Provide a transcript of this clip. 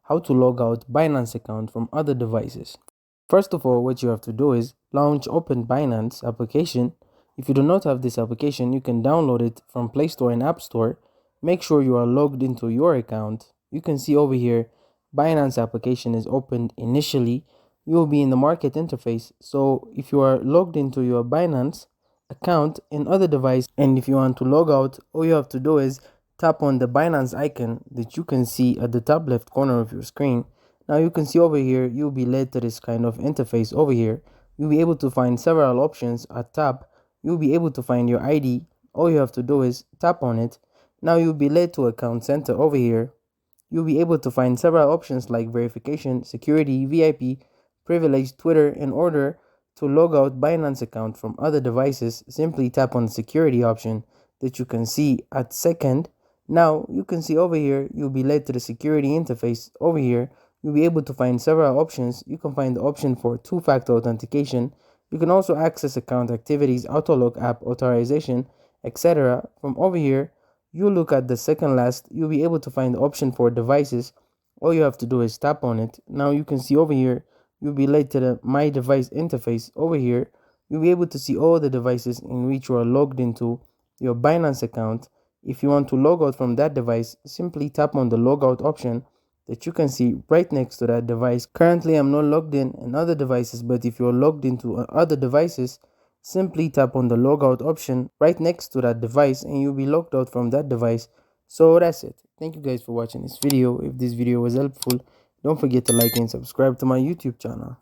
how to log out Binance account from other devices. First of all, what you have to do is launch Open Binance application. If you do not have this application, you can download it from Play Store and App Store. Make sure you are logged into your account. You can see over here, Binance application is opened initially. You will be in the market interface. So if you are logged into your Binance account in other device, and if you want to log out, all you have to do is tap on the Binance icon that you can see at the top left corner of your screen. Now you can see over here, you'll be led to this kind of interface over here. You'll be able to find several options at top. You'll be able to find your ID. All you have to do is tap on it. Now you'll be led to account center over here. You'll be able to find several options like verification, security, VIP, privilege, Twitter. In order to log out Binance account from other devices, simply tap on the security option that you can see at second. Now you can see over here, you'll be led to the security interface over here. You'll be able to find several options. You can find the option for two-factor authentication. You can also access account activities, auto-log app authorization, etc. From over here, you look at the second last, you'll be able to find the option for devices. All you have to do is tap on it. Now you can see over here, you'll be led to the My Device interface over here. You'll be able to see all the devices in which you are logged into your Binance account. If you want to log out from that device, simply tap on the logout option that you can see right next to that device. Currently, I'm not logged in other devices, but if you're logged into other devices, simply tap on the logout option right next to that device and you'll be logged out from that device. So that's it. Thank you guys for watching this video. If this video was helpful, don't forget to like and subscribe to my YouTube channel.